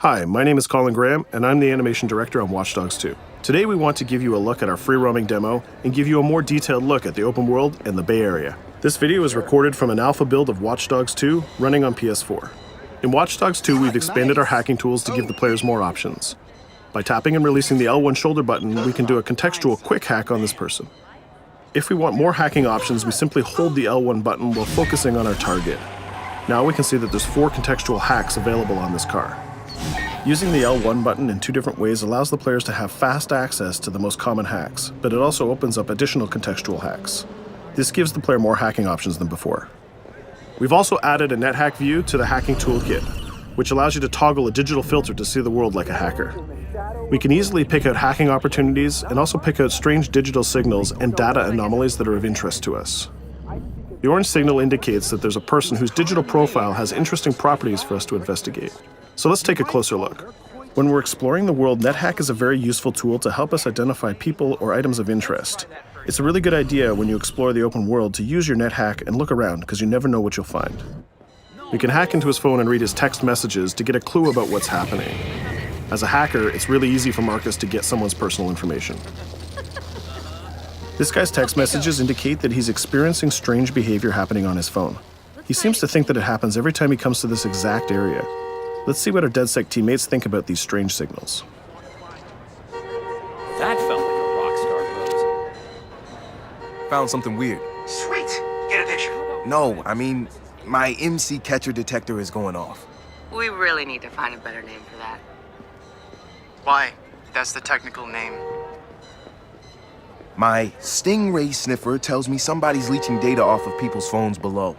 Hi, my name is Colin Graham, and I'm the animation director on Watch Dogs 2. Today we want to give you a look at our free roaming demo and give you a more detailed look at the open world and the Bay Area. This video is recorded from an alpha build of Watch Dogs 2 running on PS4. In Watch Dogs 2, we've expanded our hacking tools to give the players more options. By tapping and releasing the L1 shoulder button, we can do a contextual quick hack on this person. If we want more hacking options, we simply hold the L1 button while focusing on our target. Now we can see that there's 4 contextual hacks available on this car. Using the L1 button in 2 different ways allows the players to have fast access to the most common hacks, but it also opens up additional contextual hacks. This gives the player more hacking options than before. We've also added a NetHack view to the hacking toolkit, which allows you to toggle a digital filter to see the world like a hacker. We can easily pick out hacking opportunities and also pick out strange digital signals and data anomalies that are of interest to us. The orange signal indicates that there's a person whose digital profile has interesting properties for us to investigate. So let's take a closer look. When we're exploring the world, NetHack is a very useful tool to help us identify people or items of interest. It's a really good idea when you explore the open world to use your NetHack and look around, because you never know what you'll find. We can hack into his phone and read his text messages to get a clue about what's happening. As a hacker, it's really easy for Marcus to get someone's personal information. This guy's text messages indicate that he's experiencing strange behavior happening on his phone. He seems to think that it happens every time he comes to this exact area. Let's see what our DedSec teammates think about these strange signals. That felt like a rock star pose. Found something weird. Sweet! Get a picture. No, I mean, my MC catcher detector is going off. We really need to find a better name for that. Why? That's the technical name. My Stingray sniffer tells me somebody's leeching data off of people's phones below.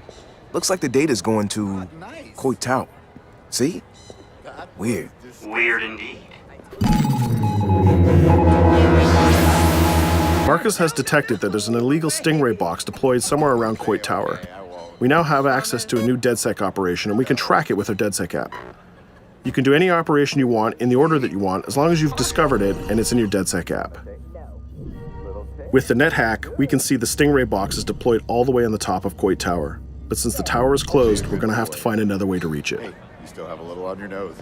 Looks like the data's going to Coit Tower. See? Weird. Weird indeed. Marcus has detected that there's an illegal Stingray box deployed somewhere around Coit Tower. We now have access to a new DedSec operation, and we can track it with our DedSec app. You can do any operation you want in the order that you want, as long as you've discovered it and it's in your DedSec app. With the NetHack, we can see the Stingray box is deployed all the way on the top of Coit Tower. But since the tower is closed, we're going to have to find another way to reach it. Hey, you still have a little on your nose.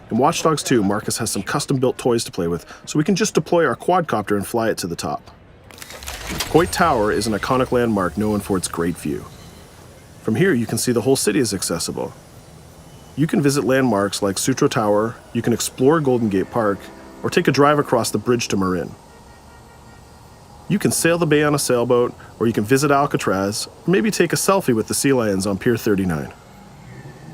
In Watch Dogs 2, Marcus has some custom-built toys to play with, so we can just deploy our quadcopter and fly it to the top. Coit Tower is an iconic landmark known for its great view. From here, you can see the whole city is accessible. You can visit landmarks like Sutro Tower, you can explore Golden Gate Park, or take a drive across the bridge to Marin. You can sail the bay on a sailboat, or you can visit Alcatraz, or maybe take a selfie with the sea lions on Pier 39.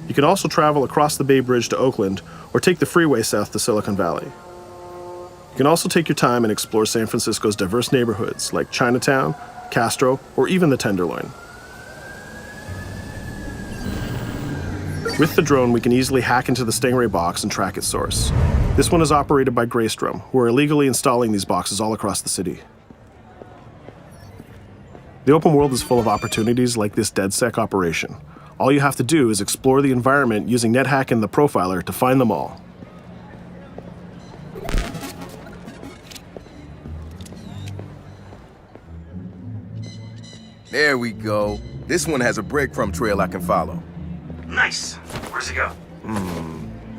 You can also travel across the Bay Bridge to Oakland, or take the freeway south to Silicon Valley. You can also take your time and explore San Francisco's diverse neighborhoods like Chinatown, Castro, or even the Tenderloin. With the drone, we can easily hack into the Stingray box and track its source. This one is operated by Greystrom, who are illegally installing these boxes all across the city. The open world is full of opportunities like this DedSec operation. All you have to do is explore the environment using NetHack and the Profiler to find them all. There we go. This one has a breadcrumb trail I can follow. Nice. Where's it go?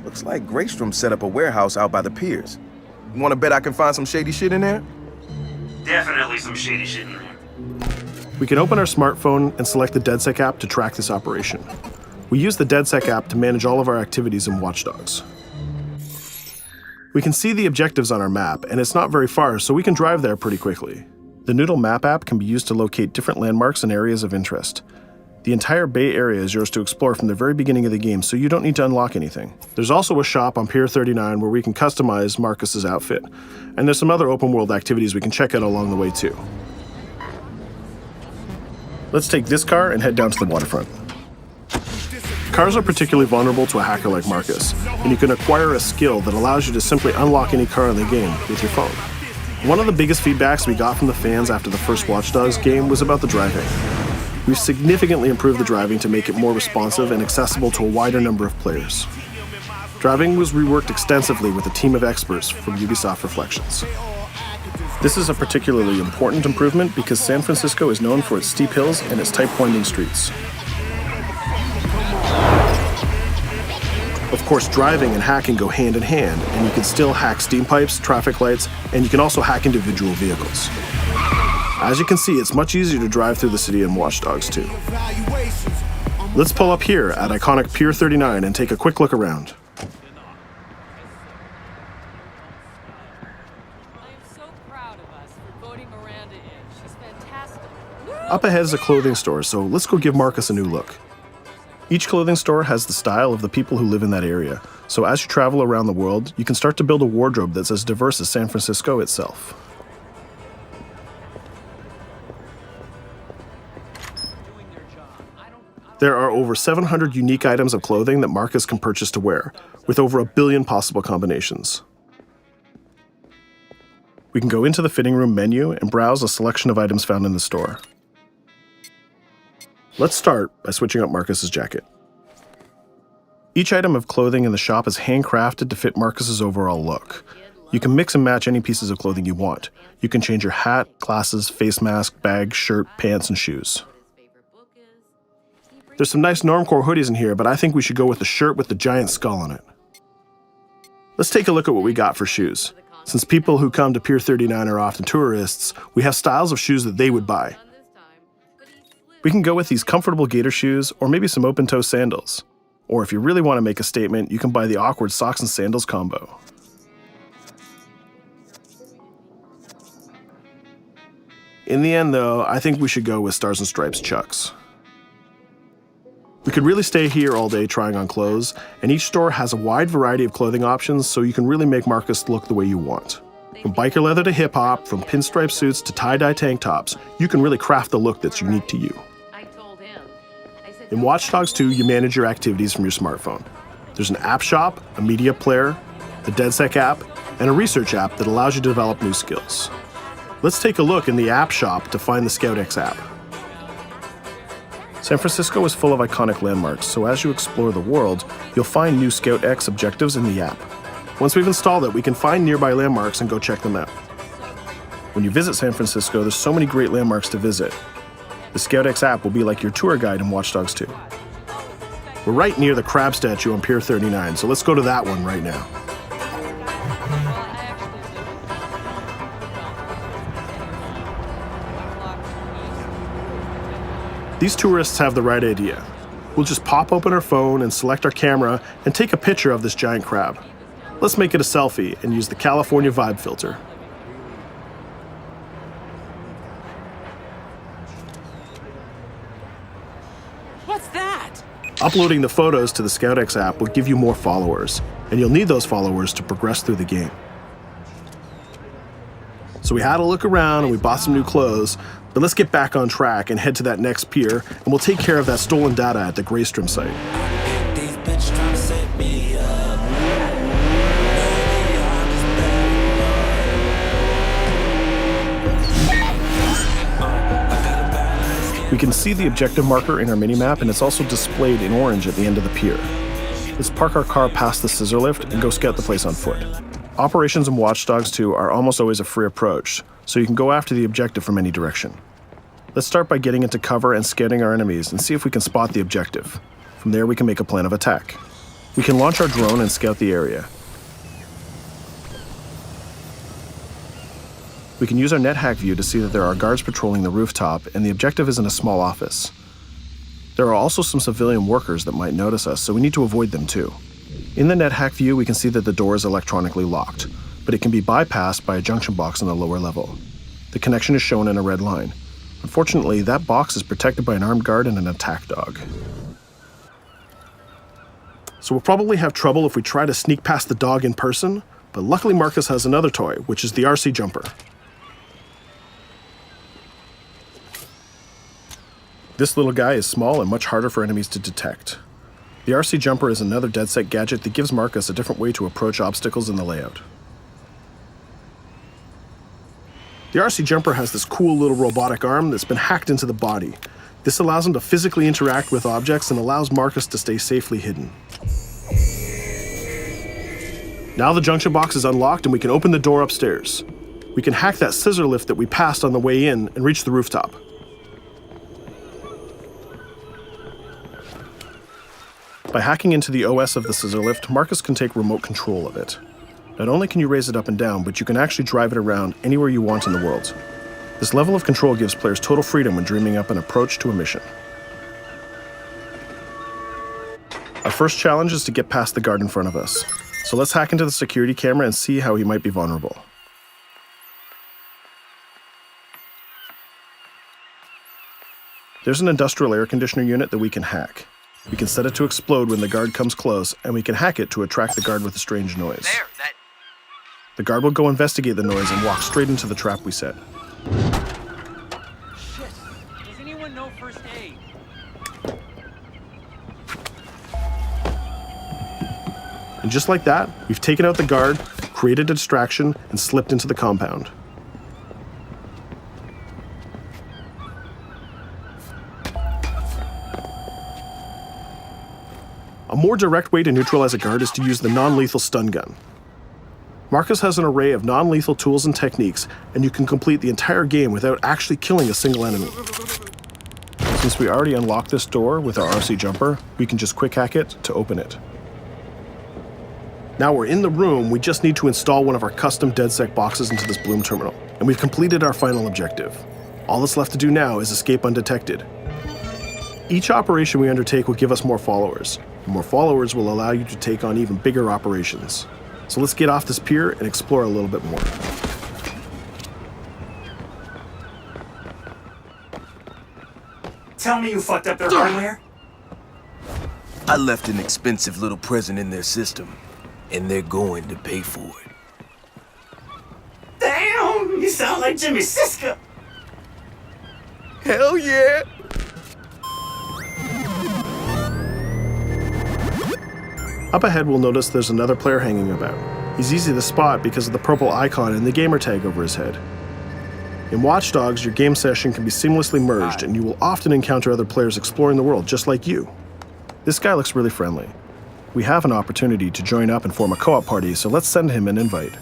Looks like Greystrom set up a warehouse out by the piers. You wanna bet I can find some shady shit in there? Definitely some shady shit in there. We can open our smartphone and select the DedSec app to track this operation. We use the DedSec app to manage all of our activities in Watch Dogs. We can see the objectives on our map, and it's not very far, so we can drive there pretty quickly. The Noodle Map app can be used to locate different landmarks and areas of interest. The entire Bay Area is yours to explore from the very beginning of the game, so you don't need to unlock anything. There's also a shop on Pier 39 where we can customize Marcus's outfit, and there's some other open world activities we can check out along the way too. Let's take this car and head down to the waterfront. Cars are particularly vulnerable to a hacker like Marcus, and you can acquire a skill that allows you to simply unlock any car in the game with your phone. One of the biggest feedbacks we got from the fans after the first Watch Dogs game was about the driving. We've significantly improved the driving to make it more responsive and accessible to a wider number of players. Driving was reworked extensively with a team of experts from Ubisoft Reflections. This is a particularly important improvement because San Francisco is known for its steep hills and its tight winding streets. Of course, driving and hacking go hand in hand, and you can still hack steam pipes, traffic lights, and you can also hack individual vehicles. As you can see, it's much easier to drive through the city in Watch Dogs 2. Let's pull up here at iconic Pier 39 and take a quick look around. Up ahead is a clothing store, so let's go give Marcus a new look. Each clothing store has the style of the people who live in that area, so as you travel around the world, you can start to build a wardrobe that's as diverse as San Francisco itself. There are over 700 unique items of clothing that Marcus can purchase to wear, with over 1 billion possible combinations. We can go into the fitting room menu and browse a selection of items found in the store. Let's start by switching up Marcus's jacket. Each item of clothing in the shop is handcrafted to fit Marcus's overall look. You can mix and match any pieces of clothing you want. You can change your hat, glasses, face mask, bag, shirt, pants, and shoes. There's some nice normcore hoodies in here, but I think we should go with the shirt with the giant skull on it. Let's take a look at what we got for shoes. Since people who come to Pier 39 are often tourists, we have styles of shoes that they would buy. We can go with these comfortable gator shoes or maybe some open-toe sandals. Or if you really want to make a statement, you can buy the awkward socks and sandals combo. In the end, though, I think we should go with Stars and Stripes Chucks. We could really stay here all day trying on clothes, and each store has a wide variety of clothing options, so you can really make Marcus look the way you want. From biker leather to hip-hop, from pinstripe suits to tie-dye tank tops, you can really craft the look that's unique to you. In Watch Dogs 2, you manage your activities from your smartphone. There's an app shop, a media player, the DedSec app, and a research app that allows you to develop new skills. Let's take a look in the app shop to find the ScoutX app. San Francisco is full of iconic landmarks, so as you explore the world, you'll find new ScoutX objectives in the app. Once we've installed it, we can find nearby landmarks and go check them out. When you visit San Francisco, there's so many great landmarks to visit. The ScoutX app will be like your tour guide in Watch Dogs 2. We're right near the crab statue on Pier 39, so let's go to that one right now. These tourists have the right idea. We'll just pop open our phone and select our camera and take a picture of this giant crab. Let's make it a selfie and use the California Vibe filter. What's that? Uploading the photos to the ScoutX app will give you more followers, and you'll need those followers to progress through the game. So we had a look around and we bought some new clothes, but let's get back on track and head to that next pier, and we'll take care of that stolen data at the Greystrom site. We can see the objective marker in our minimap, and it's also displayed in orange at the end of the pier. Let's park our car past the scissor lift and go scout the place on foot. Operations in Watch Dogs 2 are almost always a free approach, so you can go after the objective from any direction. Let's start by getting into cover and scouting our enemies and see if we can spot the objective. From there, we can make a plan of attack. We can launch our drone and scout the area. We can use our NetHack view to see that there are guards patrolling the rooftop, and the objective is in a small office. There are also some civilian workers that might notice us, so we need to avoid them too. In the NetHack view, we can see that the door is electronically locked, but it can be bypassed by a junction box on the lower level. The connection is shown in a red line. Unfortunately, that box is protected by an armed guard and an attack dog. So we'll probably have trouble if we try to sneak past the dog in person, but luckily Marcus has another toy, which is the RC jumper. This little guy is small and much harder for enemies to detect. The RC jumper is another DedSec gadget that gives Marcus a different way to approach obstacles in the layout. The RC jumper has this cool little robotic arm that's been hacked into the body. This allows him to physically interact with objects and allows Marcus to stay safely hidden. Now the junction box is unlocked and we can open the door upstairs. We can hack that scissor lift that we passed on the way in and reach the rooftop. By hacking into the OS of the scissor lift, Marcus can take remote control of it. Not only can you raise it up and down, but you can actually drive it around anywhere you want in the world. This level of control gives players total freedom when dreaming up an approach to a mission. Our first challenge is to get past the guard in front of us. So let's hack into the security camera and see how he might be vulnerable. There's an industrial air conditioner unit that we can hack. We can set it to explode when the guard comes close, and we can hack it to attract the guard with a strange noise. The guard will go investigate the noise and walk straight into the trap we set. Shit. Does anyone know first aid? And just like that, we've taken out the guard, created a distraction, and slipped into the compound. A more direct way to neutralize a guard is to use the non-lethal stun gun. Marcus has an array of non-lethal tools and techniques, and you can complete the entire game without actually killing a single enemy. Since we already unlocked this door with our RC jumper, we can just quick hack it to open it. Now we're in the room, we just need to install one of our custom DedSec boxes into this Bloom terminal, and we've completed our final objective. All that's left to do now is escape undetected. Each operation we undertake will give us more followers. More followers will allow you to take on even bigger operations. So let's get off this pier and explore a little bit more. Tell me you fucked up their hardware? I left an expensive little present in their system, and they're going to pay for it. Damn, you sound like Jimmy Siska. Hell yeah! Up ahead, we'll notice there's another player hanging about. He's easy to spot because of the purple icon and the gamer tag over his head. In Watch Dogs, your game session can be seamlessly merged, and you will often encounter other players exploring the world just like you. This guy looks really friendly. We have an opportunity to join up and form a co-op party, so let's send him an invite.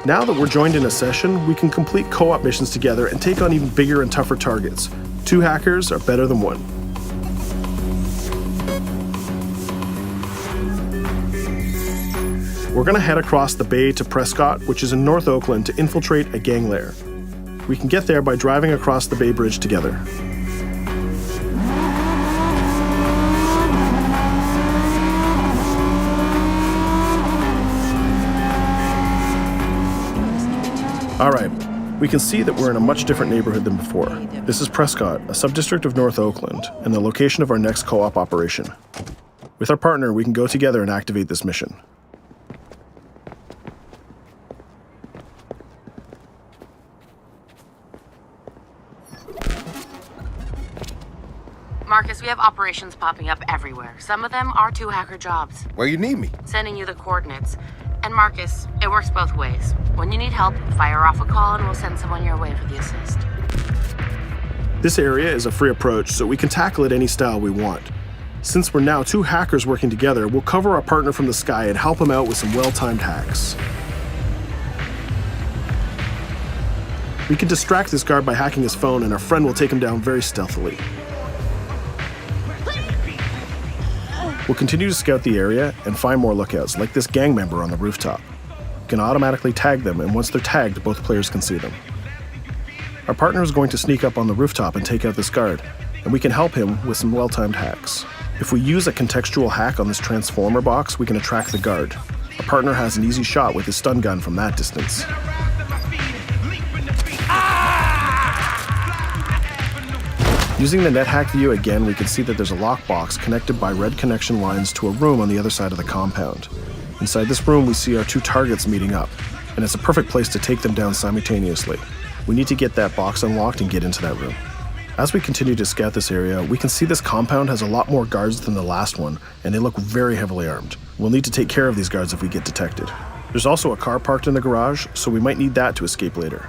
Now that we're joined in a session, we can complete co-op missions together and take on even bigger and tougher targets. 2 hackers are better than 1. We're gonna head across the bay to Prescott, which is in North Oakland, to infiltrate a gang lair. We can get there by driving across the Bay Bridge together. Alright, we can see that we're in a much different neighborhood than before. This is Prescott, a subdistrict of North Oakland, and the location of our next co-op operation. With our partner, we can go together and activate this mission. Marcus, we have operations popping up everywhere. Some of them are 2 hacker jobs. Where you need me? Sending you the coordinates. And Marcus, it works both ways. When you need help, fire off a call and we'll send someone your way for the assist. This area is a free approach, so we can tackle it any style we want. Since we're now 2 hackers working together, we'll cover our partner from the sky and help him out with some well-timed hacks. We can distract this guard by hacking his phone, and our friend will take him down very stealthily. We'll continue to scout the area and find more lookouts, like this gang member on the rooftop. We can automatically tag them, and once they're tagged, both players can see them. Our partner is going to sneak up on the rooftop and take out this guard, and we can help him with some well-timed hacks. If we use a contextual hack on this transformer box, we can attract the guard. Our partner has an easy shot with his stun gun from that distance. Using the NetHack view again, we can see that there's a lockbox connected by red connection lines to a room on the other side of the compound. Inside this room, we see our 2 targets meeting up, and it's a perfect place to take them down simultaneously. We need to get that box unlocked and get into that room. As we continue to scout this area, we can see this compound has a lot more guards than the last one, and they look very heavily armed. We'll need to take care of these guards if we get detected. There's also a car parked in the garage, so we might need that to escape later.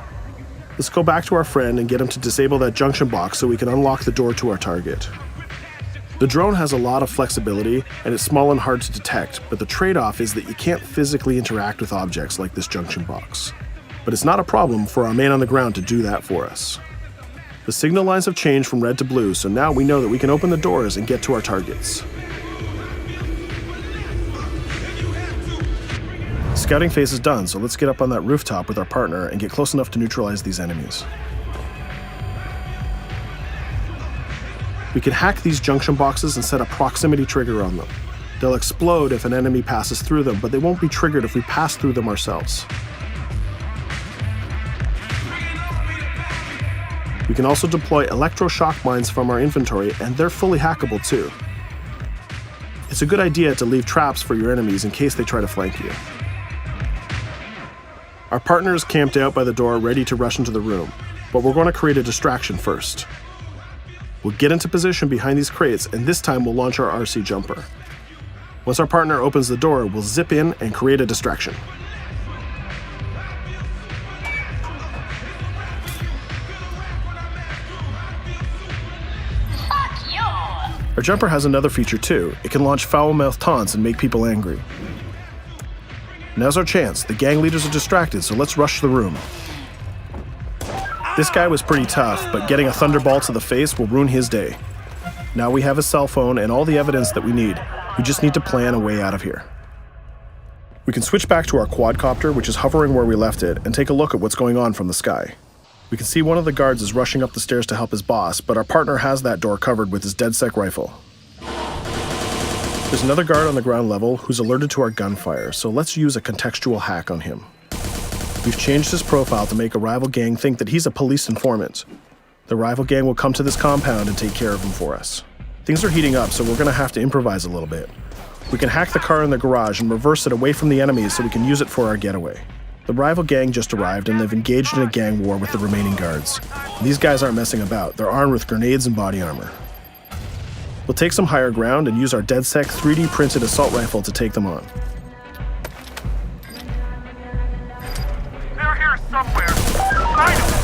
Let's go back to our friend and get him to disable that junction box so we can unlock the door to our target. The drone has a lot of flexibility and it's small and hard to detect, but the trade-off is that you can't physically interact with objects like this junction box. But it's not a problem for our man on the ground to do that for us. The signal lines have changed from red to blue, so now we know that we can open the doors and get to our targets. Scouting phase is done, so let's get up on that rooftop with our partner and get close enough to neutralize these enemies. We can hack these junction boxes and set a proximity trigger on them. They'll explode if an enemy passes through them, but they won't be triggered if we pass through them ourselves. We can also deploy electroshock mines from our inventory, and they're fully hackable too. It's a good idea to leave traps for your enemies in case they try to flank you. Our partner is camped out by the door ready to rush into the room, but we're going to create a distraction first. We'll get into position behind these crates, and this time we'll launch our RC jumper. Once our partner opens the door, we'll zip in and create a distraction. Our jumper has another feature too. It can launch foul-mouthed taunts and make people angry. Now's our chance. The gang leaders are distracted, so let's rush the room. This guy was pretty tough, but getting a thunderball to the face will ruin his day. Now we have a cell phone and all the evidence that we need. We just need to plan a way out of here. We can switch back to our quadcopter, which is hovering where we left it, and take a look at what's going on from the sky. We can see one of the guards is rushing up the stairs to help his boss, but our partner has that door covered with his DedSec rifle. There's another guard on the ground level who's alerted to our gunfire, so let's use a contextual hack on him. We've changed his profile to make a rival gang think that he's a police informant. The rival gang will come to this compound and take care of him for us. Things are heating up, so we're going to have to improvise a little bit. We can hack the car in the garage and reverse it away from the enemies so we can use it for our getaway. The rival gang just arrived and they've engaged in a gang war with the remaining guards. These guys aren't messing about, they're armed with grenades and body armor. We'll take some higher ground and use our DedSec 3D printed assault rifle to take them on. They're here somewhere. Find them.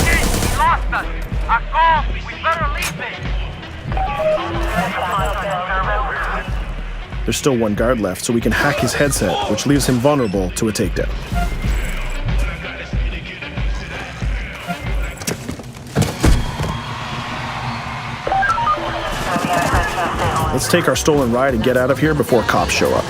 Hey, we lost us. Akko, we better leave it. There's still one guard left, so we can hack his headset, which leaves him vulnerable to a takedown. Let's take our stolen ride and get out of here before cops show up.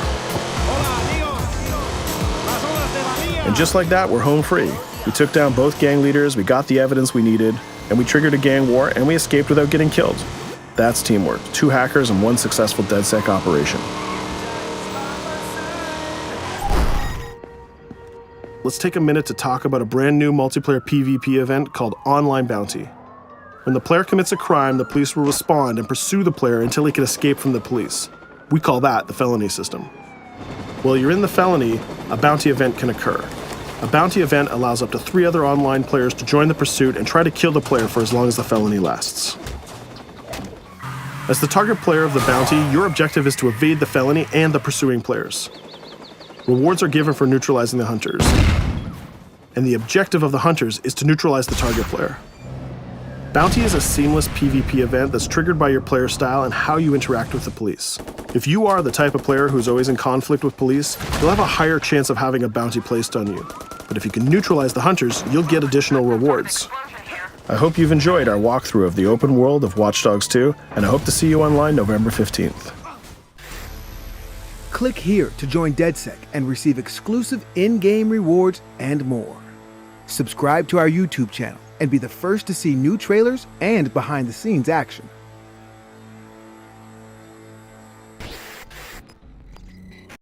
And just like that, we're home free. We took down both gang leaders, we got the evidence we needed, and we triggered a gang war, and we escaped without getting killed. That's teamwork. 2 hackers and 1 successful DedSec operation. Let's take a minute to talk about a brand new multiplayer PvP event called Online Bounty. When the player commits a crime, the police will respond and pursue the player until he can escape from the police. We call that the felony system. While you're in the felony, a bounty event can occur. A bounty event allows up to 3 other online players to join the pursuit and try to kill the player for as long as the felony lasts. As the target player of the bounty, your objective is to evade the felony and the pursuing players. Rewards are given for neutralizing the hunters. And the objective of the hunters is to neutralize the target player. Bounty is a seamless PvP event that's triggered by your player style and how you interact with the police. If you are the type of player who's always in conflict with police, you'll have a higher chance of having a bounty placed on you. But if you can neutralize the hunters, you'll get additional rewards. I hope you've enjoyed our walkthrough of the open world of Watch Dogs 2, and I hope to see you online November 15th. Click here to join DedSec and receive exclusive in-game rewards and more. Subscribe to our YouTube channel and be the first to see new trailers and behind-the-scenes action.